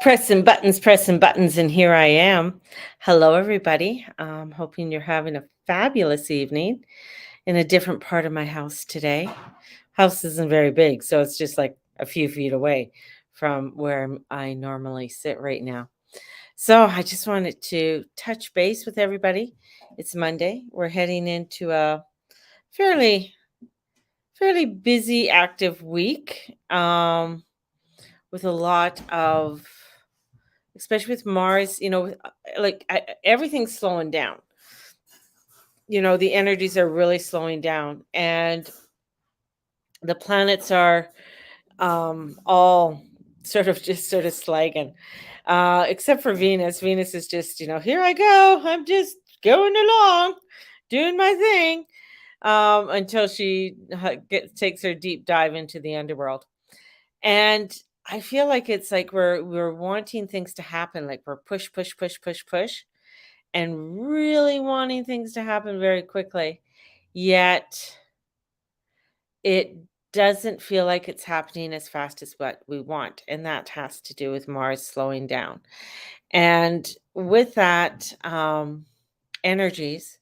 Pressing buttons, and here I am. Hello, everybody. I'm hoping you're having a fabulous evening in a different part of my house today. House isn't very big, so it's just like a few feet away from where I normally sit right now. So I just wanted to touch base with everybody. It's Monday. We're heading into a fairly fairly busy, active week. With a lot of especially with Mars, everything's slowing down. The energies are really slowing down, and the planets are all sort of slagging, except for Venus. Venus is just, here I go. I'm just going along, doing my thing, until she takes her deep dive into the underworld. And I feel like it's like we're wanting things to happen, like we're push, push, push, push, push, and really wanting things to happen very quickly. Yet it doesn't feel like it's happening as fast as what we want. And that has to do with Mars slowing down. And with that, energies,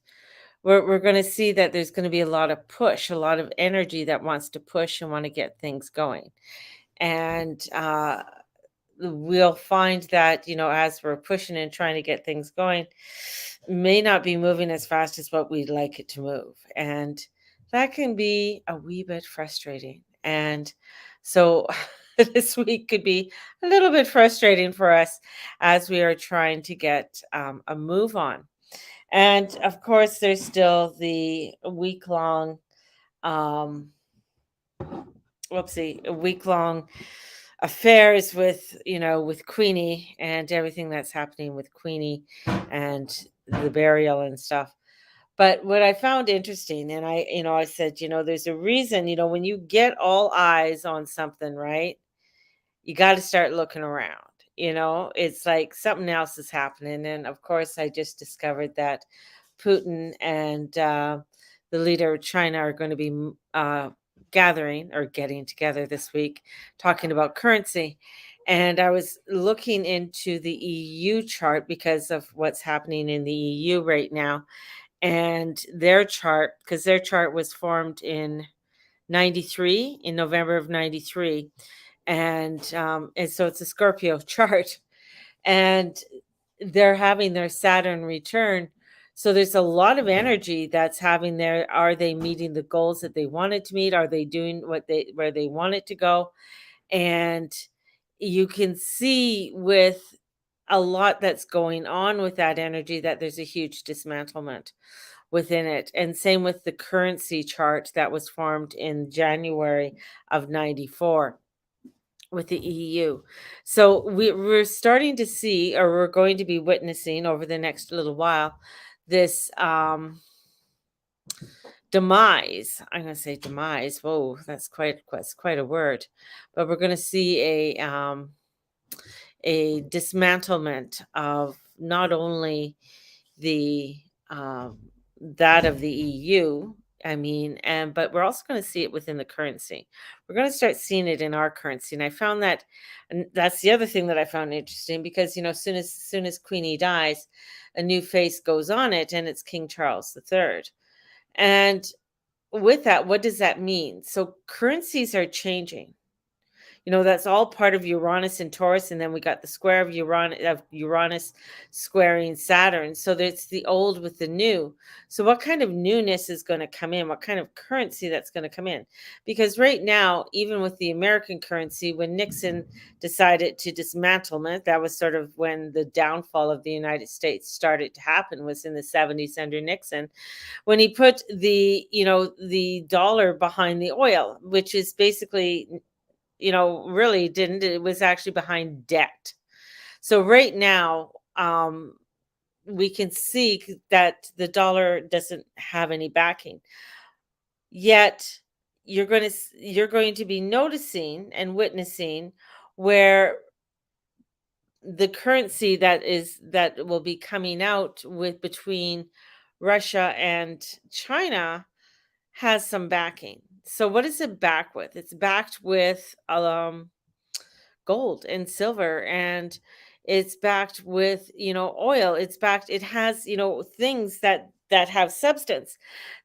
we're going to see that there's going to be a lot of push, a lot of energy that wants to push and want to get things going. And we'll find that, as we're pushing and trying to get things going, may not be moving as fast as what we'd like it to move. And that can be a wee bit frustrating. And so this week could be a little bit frustrating for us as we are trying to get a move on. And of course, there's still the week long, um, a week long affairs with Queenie and everything that's happening with Queenie and the burial and stuff. But what I found interesting, and I said, there's a reason, when you get all eyes on something, right? You got to start looking around. It's like something else is happening. And of course, I just discovered that Putin and the leader of China are going to be gathering or getting together this week, talking about currency. And I was looking into the EU chart because of what's happening in the EU right now. And their chart, because their chart was formed in 93, in November of 93. And so it's a Scorpio chart. And they're having their Saturn return. So there's a lot of energy that's having there. Are they meeting the goals that they wanted to meet? Are they doing where they want it to go? And you can see with a lot that's going on with that energy that there's a huge dismantlement within it. And same with the currency chart that was formed in January of 94 with the EU. So we're starting to see, or we're going to be witnessing over the next little while, this demise. I'm going to say demise. Whoa, that's quite a word. But we're going to see a dismantlement of not only the that of the EU. I mean, and but we're also going to see it within the currency. We're going to start seeing it in our currency, and I found that, and that's the other thing that I found interesting because soon as Queenie dies, a new face goes on it, and it's King Charles III. And with that, what does that mean? So currencies are changing. That's all part of Uranus and Taurus, and then we got the square of Uranus squaring Saturn. So there's the old with the new. So what kind of newness is going to come in? What kind of currency that's going to come in? Because right now, even with the American currency, when Nixon decided to dismantle it, that was sort of when the downfall of the United States started to happen, was in the 70s under Nixon, when he put the dollar behind the oil, which is basically, really didn't. It was actually behind debt. So right now, we can see that the dollar doesn't have any backing. Yet you're going to be noticing and witnessing where the currency that will be coming out with between Russia and China has some backing. So what is it backed with? It's backed with gold and silver, and it's backed with, oil. It's backed, it has, things that have substance.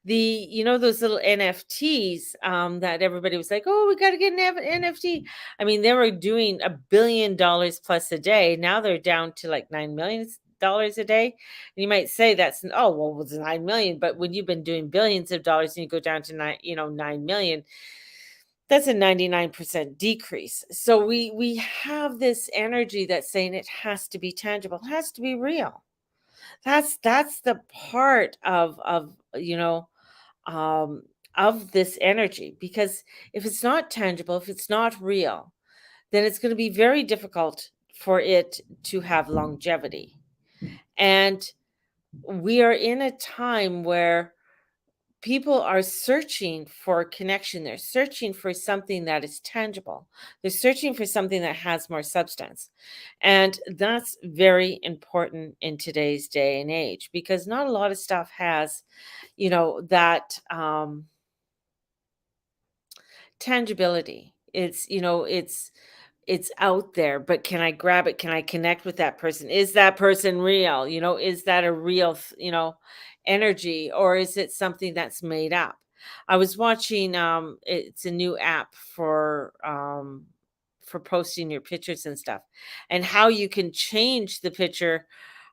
The those little NFTs, that everybody was like, oh, we got to get an NFT. I mean, they were doing $1 billion plus a day. Now they're down to like $9 million a day. And you might say that's, oh, well, it's 9 million, but when you've been doing billions of dollars and you go down to 9 million, that's a 99% decrease. So we have this energy that's saying it has to be tangible, it has to be real. That's the part um of this energy, because if it's not tangible, if it's not real, then it's going to be very difficult for it to have longevity. And we are in a time where people are searching for connection. They're searching for something that is tangible. They're searching for something that has more substance. And that's very important in today's day and age, because not a lot of stuff has, that tangibility. It's out there, but can I grab it? Can I connect with that person? Is that person real? Is that a real, energy, or is it something that's made up? I was watching, it's a new app for posting your pictures and stuff, and how you can change the picture,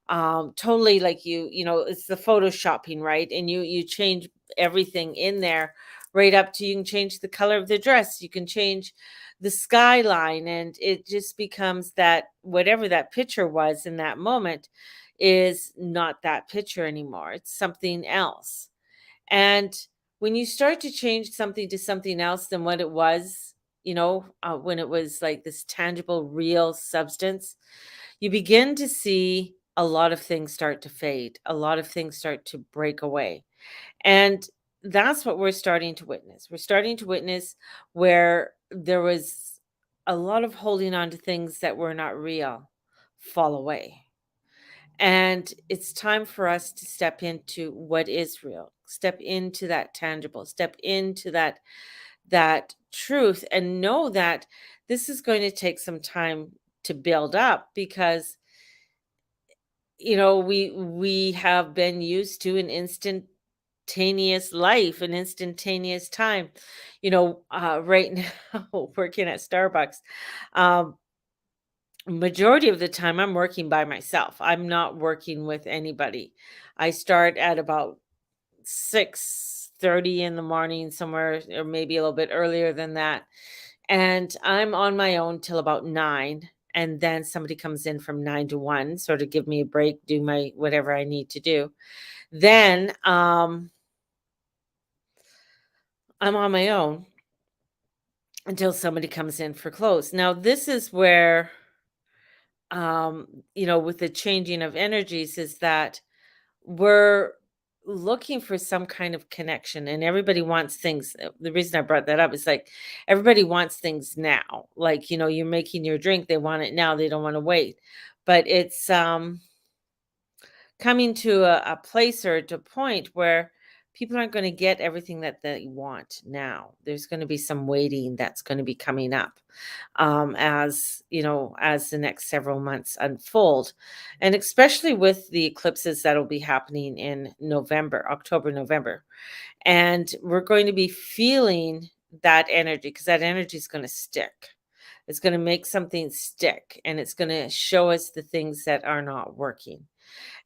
totally, like, it's the photoshopping, right? And you change everything in there, right up to, you can change the color of the dress, you can change the skyline, and it just becomes that whatever that picture was in that moment is not that picture anymore, it's something else. And when you start to change something to something else than what it was, when it was like this tangible, real substance, you begin to see a lot of things start to fade, a lot of things start to break away. And that's what we're starting to witness. We're starting to witness where there was a lot of holding on to things that were not real fall away. And it's time for us to step into what is real, step into that tangible, step into that truth, and know that this is going to take some time to build up, because we have been used to an instantaneous life, an instantaneous time. Right now, working at Starbucks, um majority of the time I'm working by myself, I'm not working with anybody. I start at about 6:30 in the morning, somewhere, or maybe a little bit earlier than that, and I'm on my own till about 9, and then somebody comes in from 9 to 1, sort of give me a break, do my whatever I need to do. Then, I'm on my own until somebody comes in for close. Now, this is where, with the changing of energies, is that we're looking for some kind of connection, and everybody wants things. The reason I brought that up is, like, everybody wants things now. Like, you're making your drink, they want it now, they don't want to wait. But it's coming to a place, or to a point where people aren't going to get everything that they want now. There's going to be some waiting that's going to be coming up, as the next several months unfold, and especially with the eclipses that'll be happening in November, October, November. And we're going to be feeling that energy, because that energy is going to stick. It's going to make something stick, and it's going to show us the things that are not working.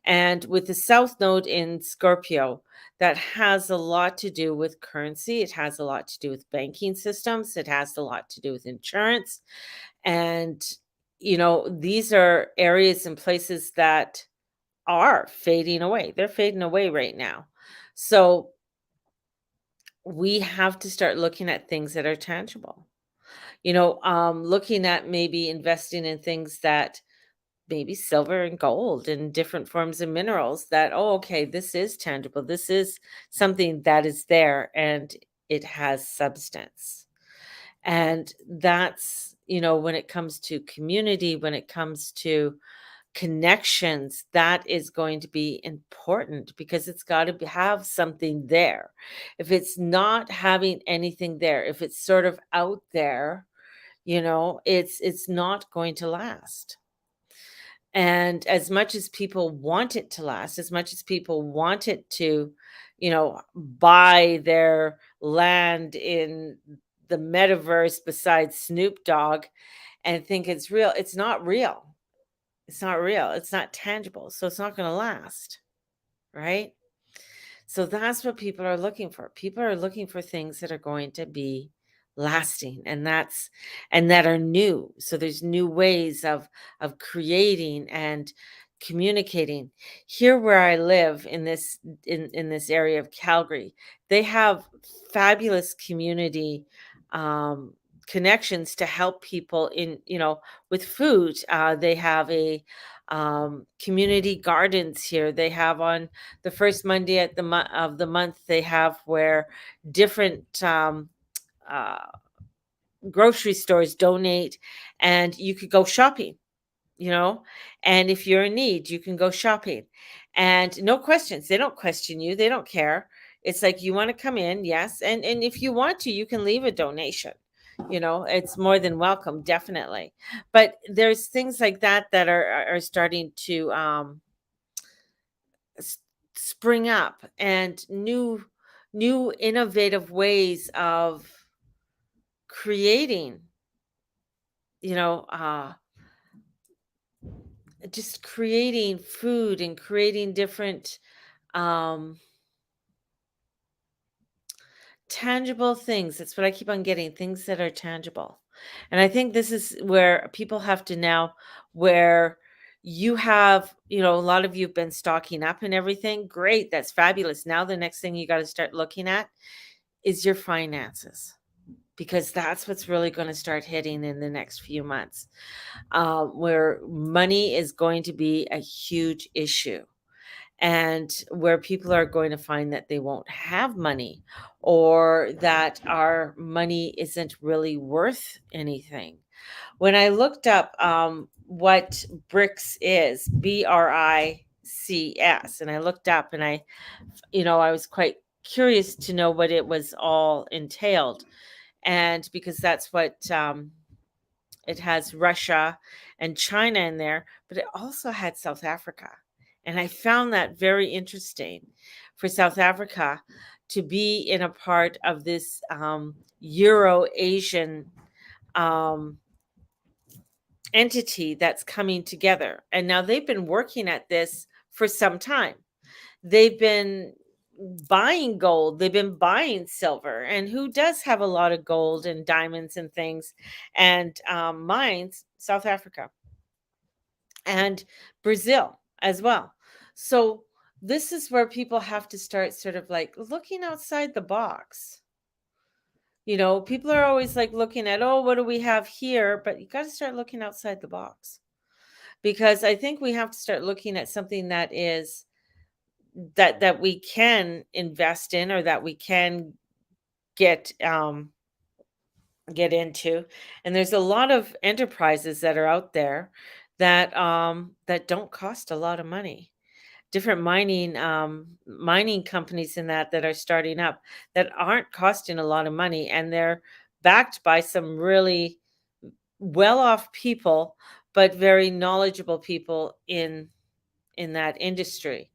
And with the South Node in Scorpio, that has a lot to do with currency. It has a lot to do with banking systems. It has a lot to do with insurance. And, these are areas and places that are fading away. They're fading away right now. So we have to start looking at things that are tangible. Looking at maybe investing in things that, maybe silver and gold and different forms of minerals, that, oh, okay, this is tangible, this is something that is there, and it has substance. And that's, when it comes to community, when it comes to connections, that is going to be important because it's got to have something there. If it's not having anything there, if it's sort of out there, it's not going to last. And as much as people want it to last, as much as people want it to, buy their land in the metaverse beside Snoop Dogg and think it's real, it's not real. It's not real. It's not tangible. So it's not going to last, right? So that's what people are looking for. People are looking for things that are going to be lasting, and that are new. So there's new ways of creating and communicating. Here where I live in this area of Calgary, they have fabulous community um connections to help people in, with food. They have a community gardens here. They have on the first Monday of the month, they have where different uh, grocery stores donate, and you could go shopping, you know. And if you're in need, you can go shopping, and no questions. They don't question you. They don't care. It's like you want to come in, yes, and if you want to, you can leave a donation. It's more than welcome, definitely. But there's things like that that are starting to s- spring up, and new innovative ways of creating, you know uh just creating food and creating different um tangible things. That's what I keep on getting, things that are tangible. And I think this is where people have to now, where you have, a lot of you've been stocking up and everything. Great, that's fabulous. Now the next thing you got to start looking at is your finances, because that's what's really going to start hitting in the next few months, where money is going to be a huge issue, and where people are going to find that they won't have money, or that our money isn't really worth anything. When I looked up what BRICS is, BRICS, and I looked up, and I was quite curious to know what it was all entailed. And because that's what it has Russia and China in there, but it also had South Africa. And I found that very interesting for South Africa to be in a part of this Euro Asian um, entity that's coming together. And now they've been working at this for some time. They've been buying gold, they've been buying silver. And who does have a lot of gold and diamonds and things and mines? South Africa and Brazil as well. So this is where people have to start sort of like looking outside the box. People are always like looking at, oh, what do we have here? But you got to start looking outside the box, because I think we have to start looking at something that we can invest in, or that we can get get into. And there's a lot of enterprises that are out there that don't cost a lot of money. Different mining companies in that are starting up, that aren't costing a lot of money, and they're backed by some really well off people, but very knowledgeable people in that industry.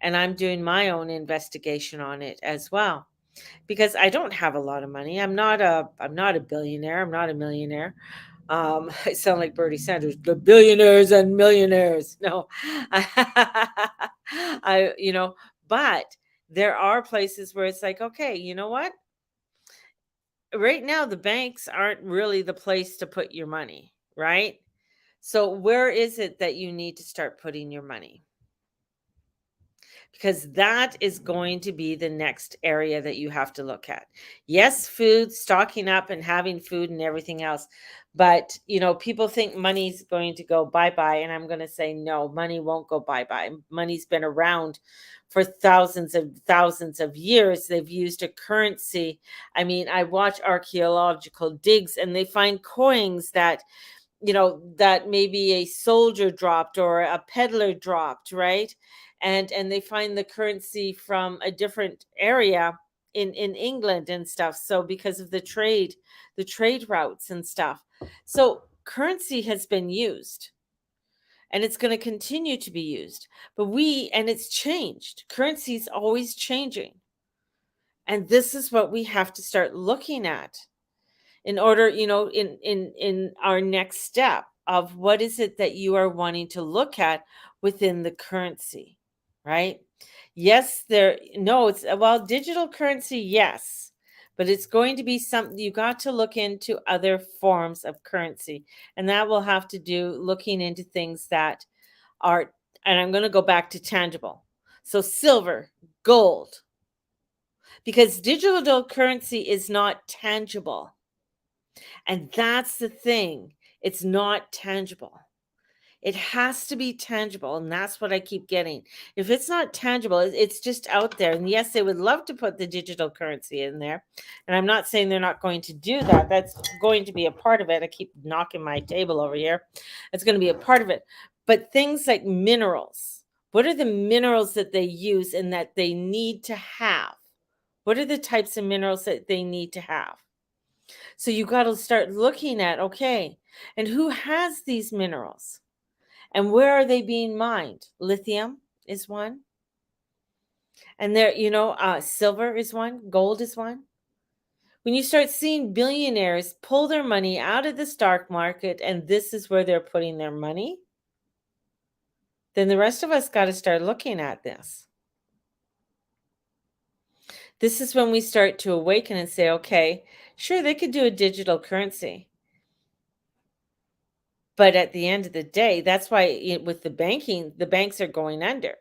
And I'm doing my own investigation on it as well, because I don't have a lot of money. I'm not a billionaire. I'm not a millionaire. I sound like Bernie Sanders, the billionaires and millionaires. No, but there are places where it's like, okay, you know what? Right now, the banks aren't really the place to put your money, right? So where is it that you need to start putting your money? Because that is going to be the next area that you have to look at. Yes, food, stocking up and having food and everything else. But, people think money's going to go bye bye. And I'm going to say, no, money won't go bye bye. Money's been around for thousands of years. They've used a currency. I mean, I watch archaeological digs, and they find coins that that maybe a soldier dropped or a peddler dropped, right? And they find the currency from a different area in England and stuff. So because of the trade routes and stuff. So currency has been used and it's going to continue to be used. And it's changed. Currency is always changing. And this is what we have to start looking at in order, in our next step of what is it that you are wanting to look at within the currency, right? Yes, no, it's well, digital currency, yes, but it's going to be something you got to look into other forms of currency, and that will have to do looking into things that are, and I'm going to go back to tangible. So silver, gold, because digital currency is not tangible. And that's the thing. It's not tangible. It has to be tangible. And that's what I keep getting. If it's not tangible, it's just out there. And yes, they would love to put the digital currency in there. And I'm not saying they're not going to do that. That's going to be a part of it. I keep knocking my table over here. It's going to be a part of it. But things like minerals, what are the minerals that they use and that they need to have? What are the types of minerals that they need to have? So you got to start looking at, okay, and who has these minerals and where are they being mined? Lithium is one. And there, silver is one, gold is one. When you start seeing billionaires pull their money out of the stock market and this is where they're putting their money, then the rest of us got to start looking at this. This is when we start to awaken and say, okay, sure, they could do a digital currency. But at the end of the day, that's why with the banking, the banks are going under,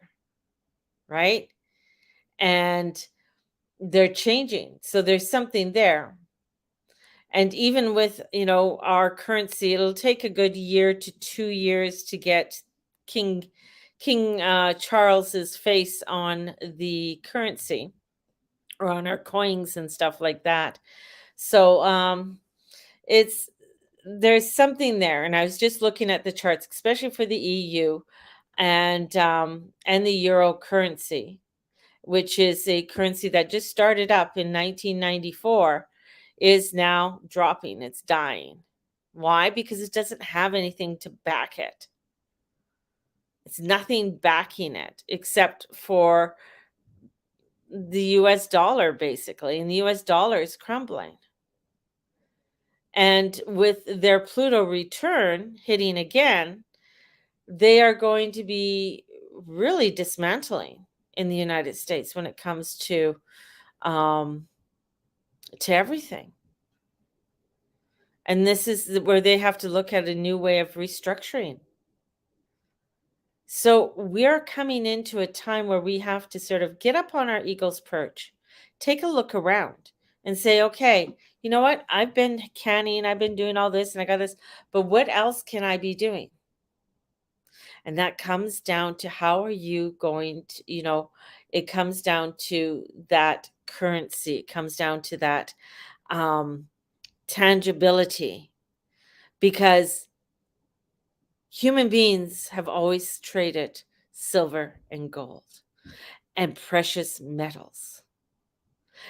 right? And they're changing. So there's something there. And even with, our currency, it'll take a good year to 2 years to get King Charles's face on the currency or on our coins and stuff like that. So it's there's something there. And I was just looking at the charts, especially for the EU and the euro currency, which is a currency that just started up in 1994, is now dropping. It's dying. Why? Because it doesn't have anything to back it. It's nothing backing it except for the US dollar, basically. And the US dollar is crumbling. And with their Pluto return hitting again, they are going to be really dismantling in the United States when it comes to everything. And this is where they have to look at a new way of restructuring. So we're coming into a time where we have to sort of get up on our eagle's perch, take a look around and say, okay, you know what? I've been canning, I've been doing all this and I got this, but what else can I be doing? And that comes down to how are you going to, it comes down to that currency. It comes down to that tangibility, because human beings have always traded silver and gold and precious metals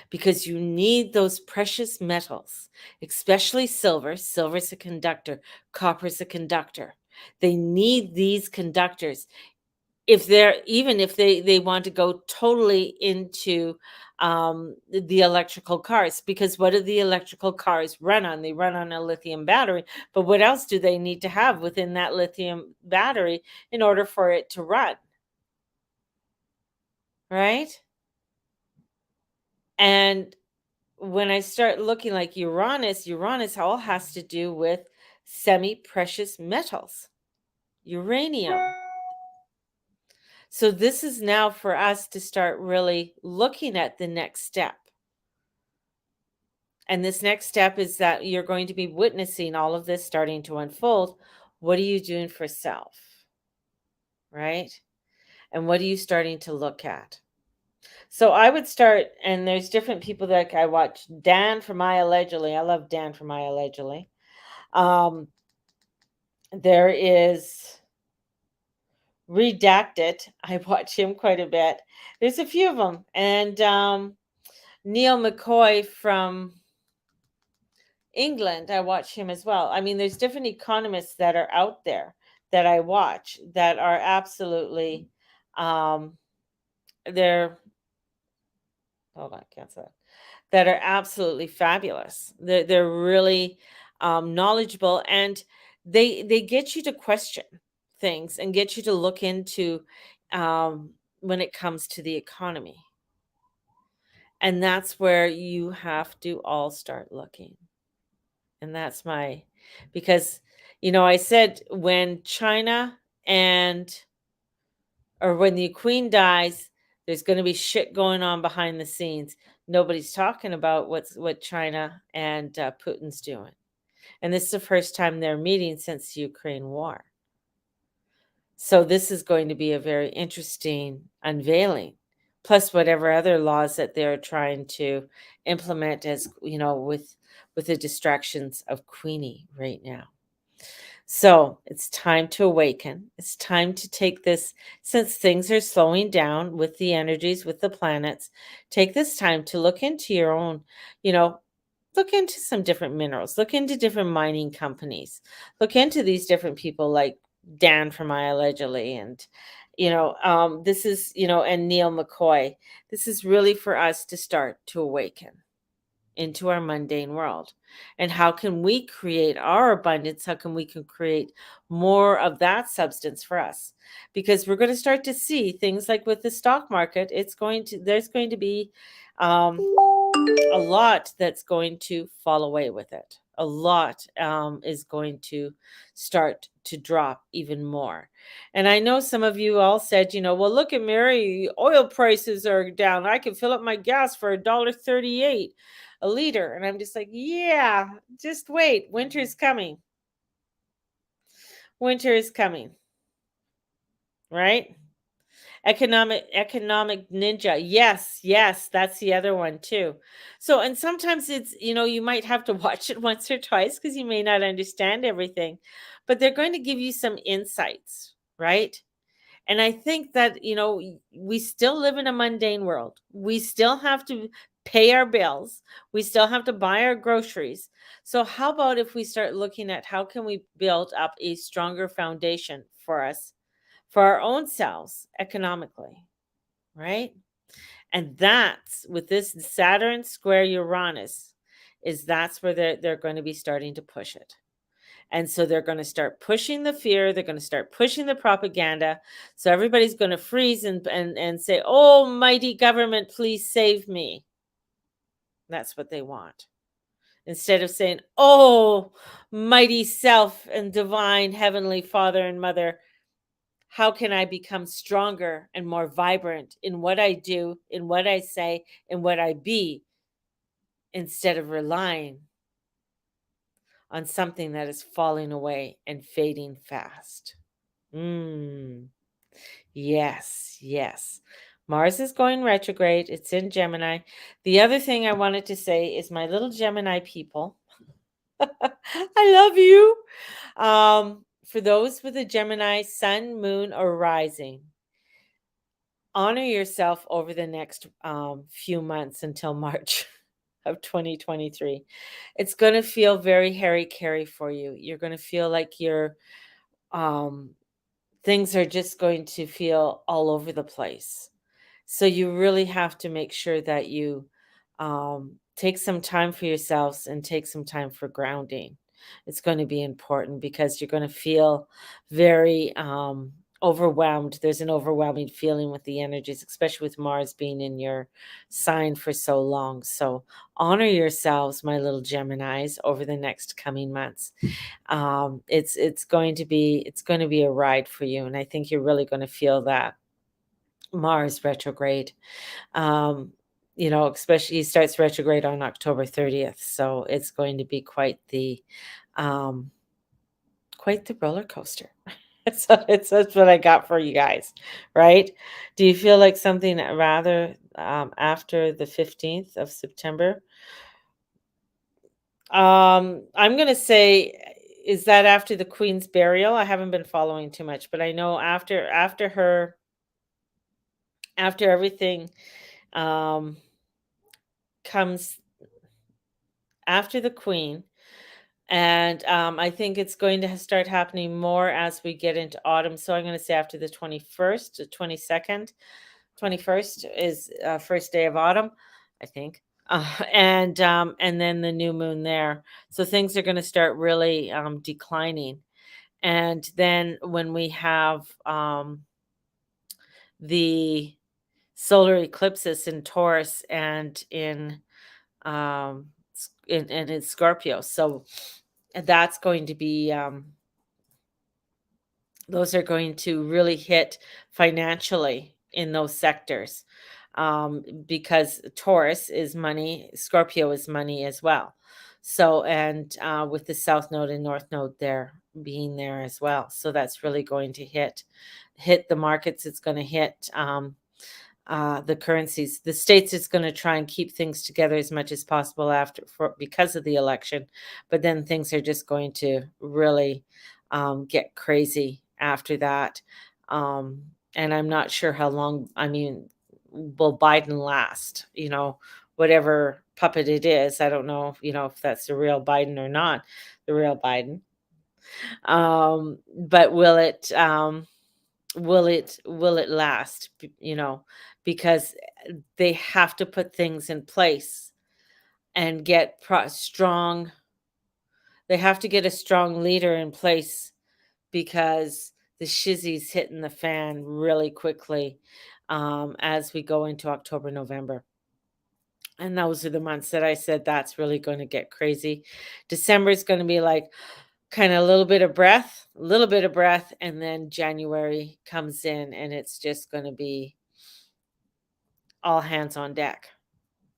because you need those precious metals, especially silver. Silver is a conductor, copper is a conductor. They need these conductors if they want to go totally into the electrical cars, because what do the electrical cars run on? They run on a lithium battery, but what else do they need to have within that lithium battery in order for it to run, right? And when I start looking like Uranus all has to do with semi-precious metals, uranium. So this is now for us to start really looking at the next step. And this next step is that you're going to be witnessing all of this starting to unfold. What are you doing for self? Right? And what are you starting to look at? So I would start, and there's different people that I watch. Dan from I Allegedly. I love Dan from I Allegedly. There is Redacted. I watch him quite a bit. There's a few of them. And Neil McCoy from England, I watch him as well. I mean, there's different economists that are out there that I watch that are absolutely, um, they're, hold on, cancel that. That are absolutely fabulous. They're really knowledgeable, and they get you to question things and get you to look into when it comes to the economy. And that's where you have to all start looking. And that's my, because, I said when China and, or when the queen dies, there's going to be shit going on behind the scenes. Nobody's talking about what China and Putin's doing. And this is the first time they're meeting since the Ukraine war. So this is going to be a very interesting unveiling, plus whatever other laws that they're trying to implement, as with the distractions of Queenie right now. So it's time to awaken. It's time to take this, since things are slowing down with the energies, with the planets, take this time to look into your own, you know, look into some different minerals, look into different mining companies, look into these different people like Dan from I Allegedly, and this is, and Neil McCoy. This is really for us to start to awaken into our mundane world. And how can we create our abundance? How can we can create more of that substance for us? Because we're going to start to see things like with the stock market, there's going to be um, a lot that's going to fall away with it. A lot is going to start to drop even more. And I know some of you all said, well, look at Mary, oil prices are down. I can fill up my gas for $1.38 a liter. And I'm just like, yeah, just wait. Winter is coming. Winter is coming. Right? Economic ninja. Yes, that's the other one too. So, and sometimes it's, you might have to watch it once or twice because you may not understand everything, but they're going to give you some insights, right? And I think that, we still live in a mundane world. We still have to pay our bills. We still have to buy our groceries. So how about if we start looking at how can we build up a stronger foundation for us, for our own selves economically, right? And that's with this Saturn square Uranus, that's where they're going to be starting to push it. And so they're going to start pushing the fear. They're going to start pushing the propaganda. So everybody's going to freeze and say, "Oh, mighty government, please save me." That's what they want. Instead of saying, "Oh, mighty self and divine heavenly Father and Mother, how can I become stronger and more vibrant in what I do, in what I say, in what I be, instead of relying on something that is falling away and fading fast?" Mm, yes. Mars is going retrograde. It's in Gemini. The other thing I wanted to say is, my little Gemini people, I love you. For those with a Gemini sun, moon, or rising, honor yourself over the next few months until March of 2023. It's going to feel very hairy carry for you. You're going to feel like um, things are just going to feel all over the place. So you really have to make sure that you take some time for yourselves and take some time for grounding. It's going to be important because you're going to feel very overwhelmed. There's an overwhelming feeling with the energies, especially with Mars being in your sign for so long. So honor yourselves, my little Geminis, over the next coming months. It's going to be a ride for you, and I think you're really going to feel that Mars retrograde. Especially he starts retrograde on October 30th, so it's going to be um, quite the roller coaster. So that's what I got for you guys, right? Do you feel like something rather after the 15th of September? I'm gonna say is that after the Queen's burial? I haven't been following too much, but I know after everything um, comes after the Queen, and I think it's going to start happening more as we get into autumn. So I'm going to say after the 21st, the 22nd, 21st is first day of autumn, I think. And then the new moon there. So things are going to start really declining. And then when we have the solar eclipses in Taurus and in Scorpio. So that's going to be those are going to really hit financially in those sectors, because Taurus is money, Scorpio is money as well. So, and with the South Node and North Node there being there as well, so that's really going to hit the markets. It's going to hit the currencies. The states is going to try and keep things together as much as possible because of the election, but then things are just going to really get crazy after that. Um, and I'm not sure how long. I mean, will Biden last? Whatever puppet it is. I don't know. If that's the real Biden or not, the real Biden. But will it last? Because they have to put things in place and get strong. They have to get a strong leader in place because the shizzy's hitting the fan really quickly as we go into October, November. And those are the months that I said that's really going to get crazy. December is going to be like kind of a little bit of breath, and then January comes in and it's just going to be all hands on deck.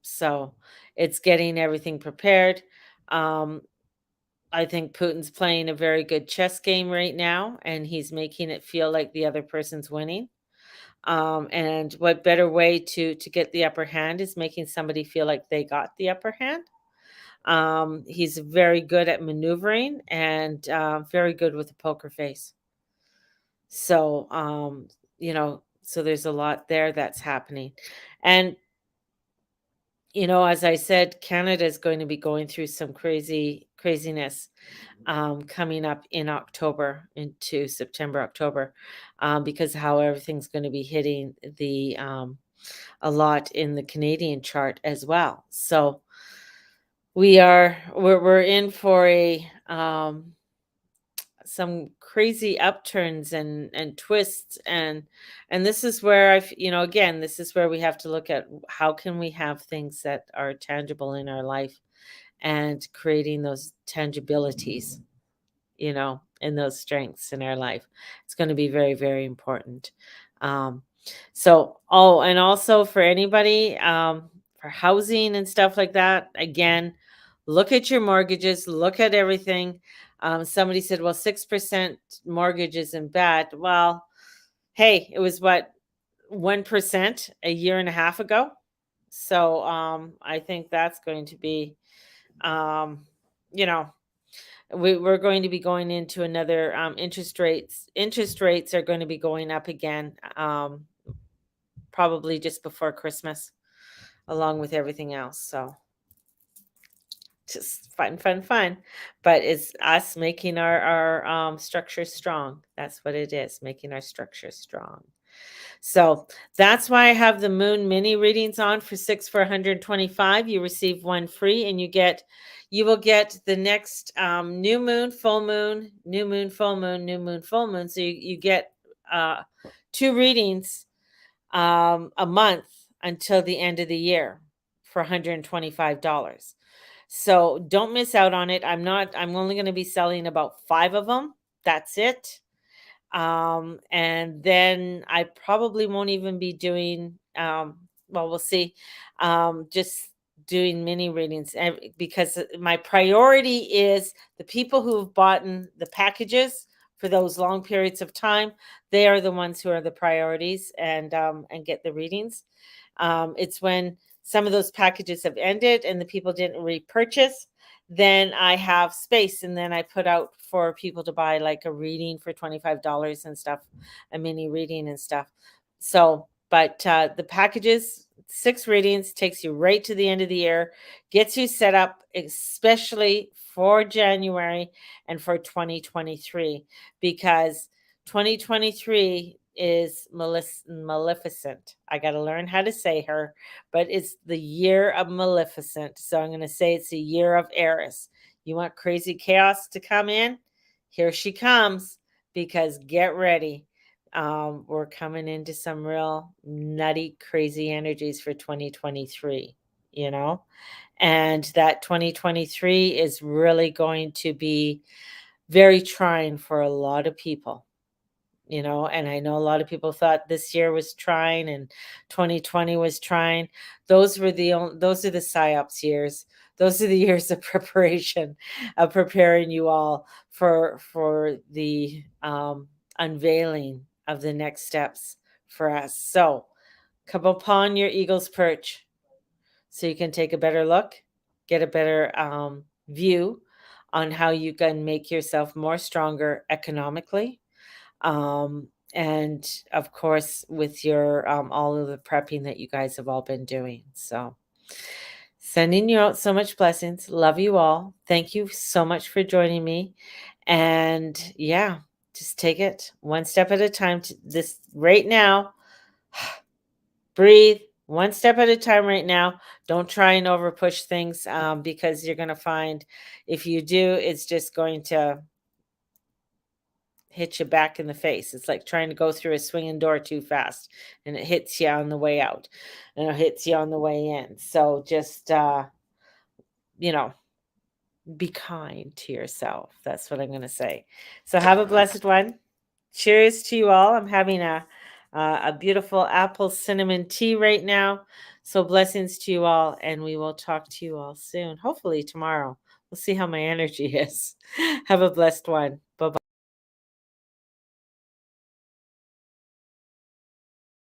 So it's getting everything prepared. Um, I think Putin's playing a very good chess game right now, and he's making it feel like the other person's winning. And what better way to get the upper hand is making somebody feel like they got the upper hand. He's very good at maneuvering and very good with a poker face. So, so there's a lot there that's happening. And as I said, Canada is going to be going through some craziness coming up in October into September, October, because how everything's going to be hitting a lot in the Canadian chart as well. So we're in for some crazy upturns and twists, and this is where again, this is where we have to look at how can we have things that are tangible in our life and creating those tangibilities, and those strengths in our life. It's going to be very, very important. Um, and also for anybody, for housing and stuff like that, again, look at your mortgages, look at everything. Somebody said, well, 6% mortgage isn't bad. Well, hey, it was what, 1% a year and a half ago. So I think that's going to be, um, you know, we're going to be going into another interest rates are going to be going up again, probably just before Christmas, along with everything else. So just fun, but it's us making our structure strong. That's what it is, making our structure strong. So that's why I have the moon mini readings on for 125. You receive one free, and you will get the next new moon, full moon, new moon, full moon, new moon, full moon. So you get uh, 2 readings a month until the end of the year for $125. So don't miss out on it. I'm only going to be selling about 5 of them. That's it. And then I probably won't even be doing, well, we'll see, just doing mini readings, because my priority is the people who have bought the packages for those long periods of time. They are the ones who are the priorities and get the readings. It's when some of those packages have ended and the people didn't repurchase, then I have space, and then I put out for people to buy like a reading for $25 and stuff, a mini reading and stuff. So, but the packages, 6 readings, takes you right to the end of the year, gets you set up, especially for January and for 2023, because 2023 is Maleficent. I got to learn how to say her, but it's the year of Maleficent. So I'm going to say it's the year of Eris. You want crazy chaos to come in? Here she comes, because get ready. We're coming into some real nutty, crazy energies for 2023, you know? And that 2023 is really going to be very trying for a lot of people, you know, and I know a lot of people thought this year was trying and 2020 was trying. Those are the psyops years. Those are the years of preparation, of preparing you all for the unveiling of the next steps for us. So come upon your eagle's perch so you can take a better look, get a better view on how you can make yourself more stronger economically, and of course with your all of the prepping that you guys have all been doing. So sending you out so much blessings. Love you all. Thank you so much for joining me. And yeah, just take it one step at a time. To this right now, breathe one step at a time right now. Don't try and over push things, because you're going to find if you do, it's just going to hit you back in the face. It's like trying to go through a swinging door too fast, and it hits you on the way out and it hits you on the way in. So just, you know, be kind to yourself. That's what I'm going to say. So have a blessed one. Cheers to you all. I'm having a beautiful apple cinnamon tea right now. So blessings to you all, and we will talk to you all soon. Hopefully tomorrow. We'll see how my energy is. Have a blessed one. Bye bye.